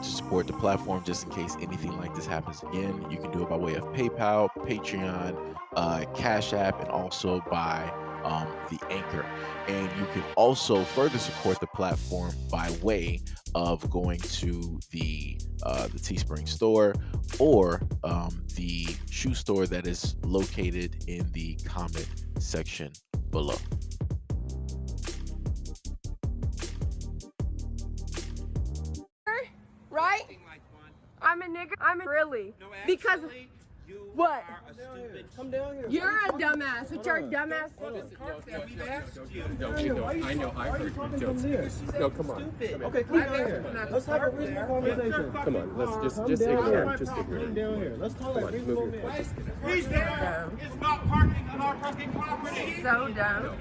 to support the platform just in case anything like this happens again, you can do it by way of PayPal, Patreon, Cash App, and also by the Anchor. And you can also further support the platform by way of going to the Teespring store or the shoe store that is located in the comment section below. Right? I'm a nigger. I'm a really. No, Because actually, you what? are a stupid. Come down here. You're a dumbass. But you're a dumbass. We've asked you. I know. I heard you jokes. No, come on. Stupid. Okay, come down here. Let's have a reasonable conversation. Come on, let's just ignore. Just ignore. Come down here. Let's call it reasonable man. He's there. It's not parking on our parking property. So dumb.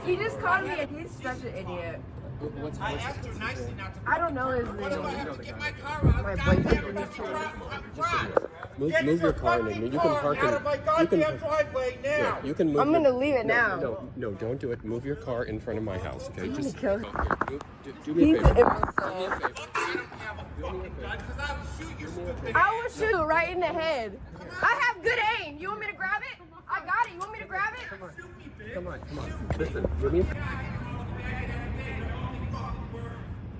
He just called me and he's such an idiot. I asked her nicely not to. I don't know his What if I name. have to get my car out? My Goddamn, boyfriend that's is your here. garage. Move your car in. You can park out of my in. You goddamn can. driveway now. Yeah, you can move. I'm gonna leave it now. No, don't do it. Move your car in front of my house, okay? Just kill do me He's a an favor. imbecile. I don't have a fucking gun because I will shoot your stupid. I will shoot you right in the head. I have good aim. You want me to grab it? I got it. You want me to grab it? Come on. Listen, give me.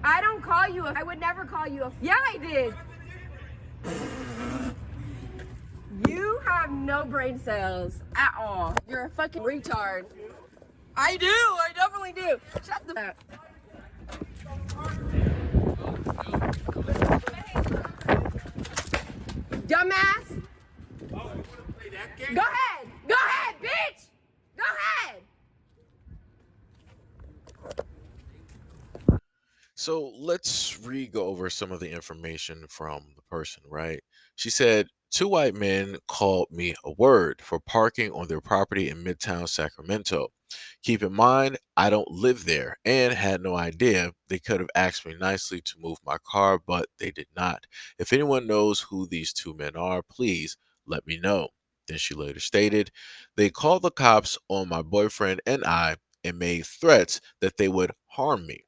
I don't call you. I would never call you. Yeah, I did. You have no brain cells at all. You're a fucking retard. I do. I definitely do. Shut the fuck. Dumbass. Go ahead. Go ahead, bitch. Go ahead. So let's go over some of the information from the person, right? She said, 2 white men called me a word for parking on their property in Midtown Sacramento. Keep in mind, I don't live there and had no idea. They could have asked me nicely to move my car, but they did not. If anyone knows who these 2 men are, please let me know. Then she later stated, they called the cops on my boyfriend and I and made threats that they would harm me,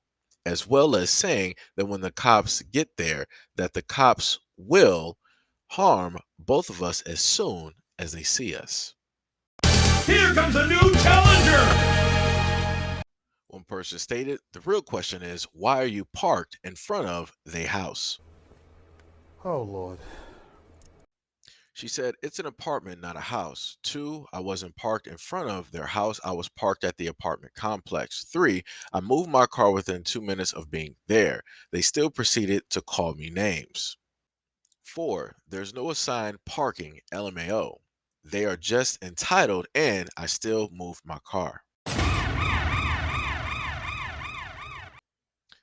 as well as saying that when the cops get there, that the cops will harm both of us as soon as they see us. Here comes a new challenger! One person stated, the real question is, why are you parked in front of their house? Oh, Lord. She said, it's an apartment, not a house. 2, I wasn't parked in front of their house. I was parked at the apartment complex. 3, I moved my car within 2 minutes of being there. They still proceeded to call me names. 4, there's no assigned parking, LMAO. They are just entitled and I still moved my car.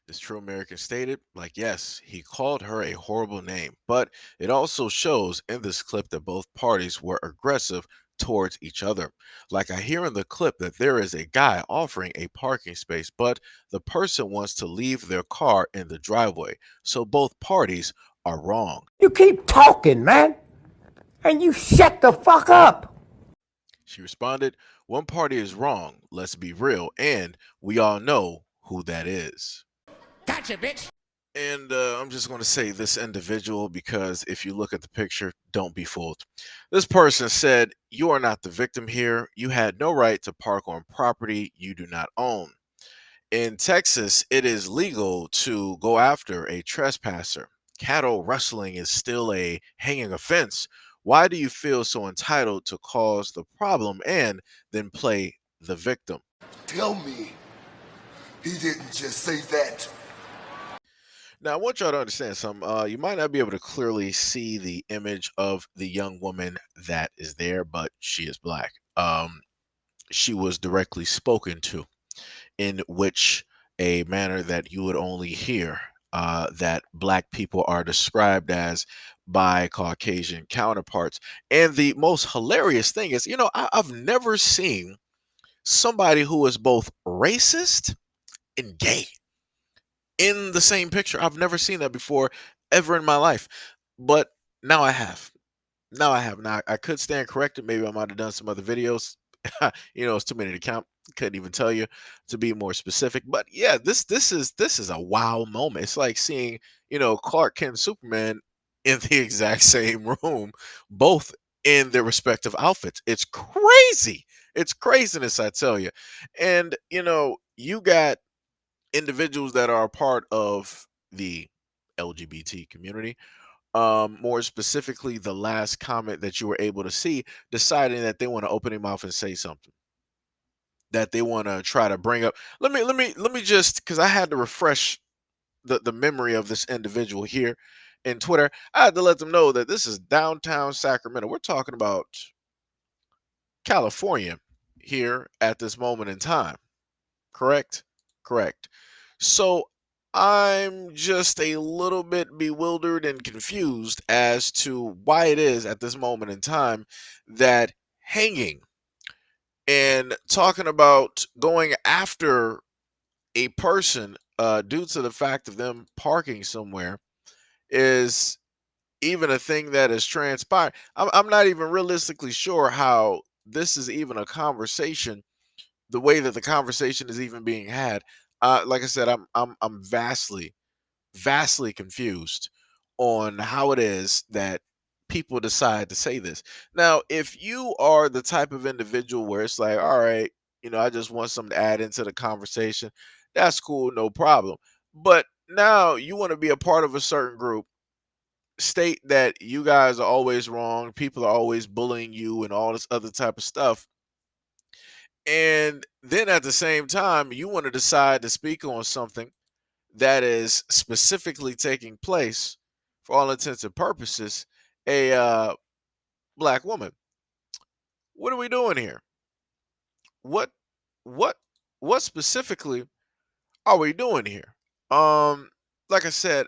This true American stated, like, yes, he called her a horrible name, but it also shows in this clip that both parties were aggressive towards each other. Like I hear in the clip that there is a guy offering a parking space, but the person wants to leave their car in the driveway. So both parties are wrong. You keep talking, man, and you shut the fuck up. She responded, one party is wrong, let's be real, and we all know who that is. Gotcha, bitch! And I'm just going to say this individual because if you look at the picture, don't be fooled. This person said, you are not the victim here. You had no right to park on property you do not own. In Texas, it is legal to go after a trespasser. Cattle rustling is still a hanging offense. Why do you feel so entitled to cause the problem and then play the victim? Tell me he didn't just say that. Now, I want y'all to understand something. You might not be able to clearly see the image of the young woman that is there, but she is black. She was directly spoken to in which a manner that you would only hear that black people are described as by Caucasian counterparts. And the most hilarious thing is, I've never seen somebody who is both racist and gay in the same picture. I've never seen that before ever in my life, but now I have. Now I could stand corrected. Maybe I might have done some other videos. It's too many to count. Couldn't even tell you to be more specific. But yeah, this is a wow moment. It's like seeing, Clark Kent and Superman in the exact same room, both in their respective outfits. It's crazy. It's craziness, I tell you. And you got individuals that are a part of the LGBT community. More specifically, the last comment that you were able to see, deciding that they want to open their mouth and say something that they want to try to bring up. Let me just, because I had to refresh the memory of this individual here in Twitter. I had to let them know that this is downtown Sacramento. We're talking about California here at this moment in time. Correct? Correct. So I'm just a little bit bewildered and confused as to why it is at this moment in time that hanging and talking about going after a person due to the fact of them parking somewhere is even a thing that is transpired. I'm not even realistically sure how this is even a conversation, the way that the conversation is even being had. Like I said, I'm vastly confused on how it is that people decide to say this. Now, if you are the type of individual where it's like, all right, I just want something to add into the conversation, that's cool, no problem. But now you want to be a part of a certain group, state that you guys are always wrong, people are always bullying you and all this other type of stuff. And then at the same time, you want to decide to speak on something that is specifically taking place, for all intents and purposes, a black woman. What are we doing here? What what what specifically are we doing here? Um, like I said,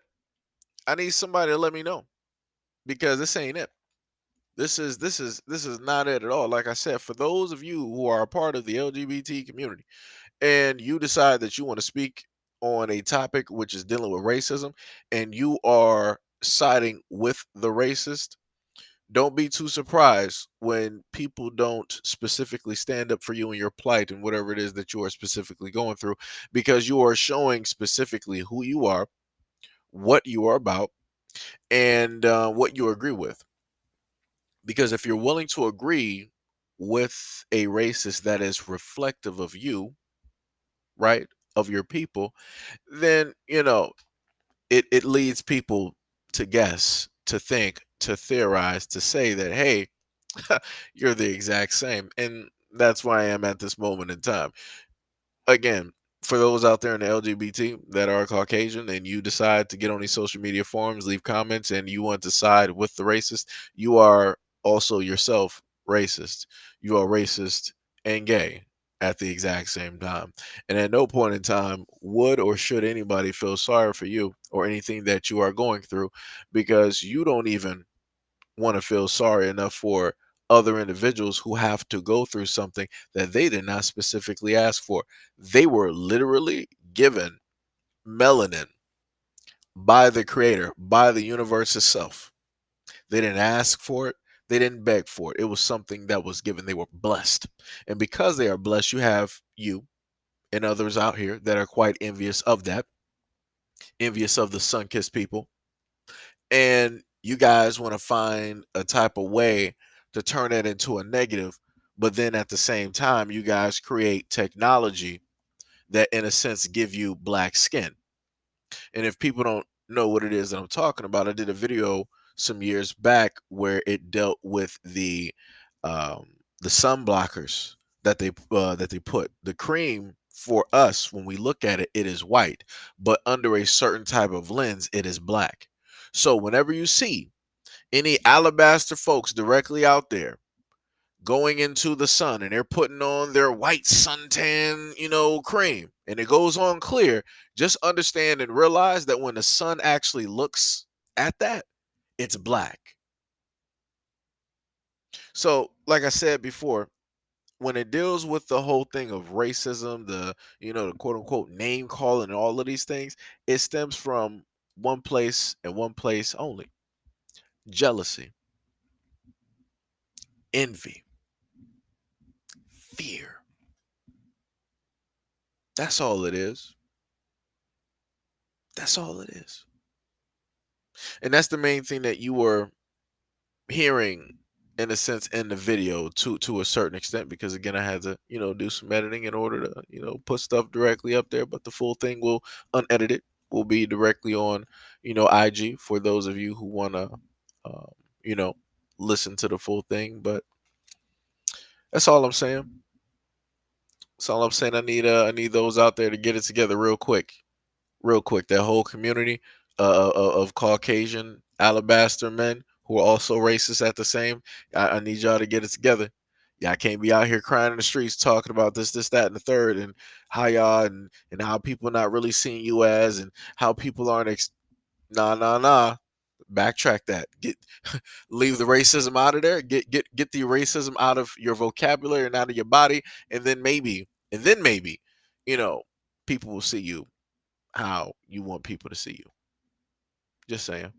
I need somebody to let me know because this ain't it. This is not it at all. Like I said, for those of you who are a part of the LGBT community and you decide that you want to speak on a topic which is dealing with racism and you are siding with the racist, don't be too surprised when people don't specifically stand up for you and your plight and whatever it is that you are specifically going through, because you are showing specifically who you are, what you are about, and what you agree with. Because if you're willing to agree with a racist that is reflective of you, right, of your people, then it leads people to guess, to think, to theorize, to say that, hey, you're the exact same. And that's where I am at this moment in time. Again, for those out there in the LGBT that are Caucasian and you decide to get on these social media forums, leave comments, and you want to side with the racist, you are also yourself racist. You are racist and gay at the exact same time. And at no point in time would or should anybody feel sorry for you or anything that you are going through, because you don't even want to feel sorry enough for other individuals who have to go through something that they did not specifically ask for. They were literally given melanin by the creator, by the universe itself. They didn't ask for it. They didn't beg for it. It was something that was given. They were blessed. And because they are blessed, you have you and others out here that are quite envious of that, envious of the sun kissed people, and you guys want to find a type of way to turn it into a negative, but then at the same time you guys create technology that in a sense give you black skin. And if people don't know what it is that I'm talking about, I did a video some years back where it dealt with um, the sun blockers that they put. The cream for us, when we look at it, it is white, but under a certain type of lens, it is black. So whenever you see any alabaster folks directly out there going into the sun and they're putting on their white suntan, cream, and it goes on clear, just understand and realize that when the sun actually looks at that, it's black. So, like I said before, when it deals with the whole thing of racism, the quote unquote name calling and all of these things, it stems from one place and one place only: jealousy, envy, fear. That's all it is. That's all it is. And that's the main thing that you were hearing in a sense in the video to a certain extent, because again I had to do some editing in order to put stuff directly up there, but the full thing will unedited will be directly on IG for those of you who want to um, you know listen to the full thing. But that's all I'm saying. That's all I'm saying. I need those out there to get it together real quick. That whole community of Caucasian alabaster men who are also racist at the same. I need y'all to get it together. Y'all can't be out here crying in the streets talking about this, that, and the third, and how y'all and how people not really seeing you as, and how people aren't. Nah. Backtrack that. Leave the racism out of there. Get the racism out of your vocabulary and out of your body, and then maybe, you know, people will see you how you want people to see you. Just saying.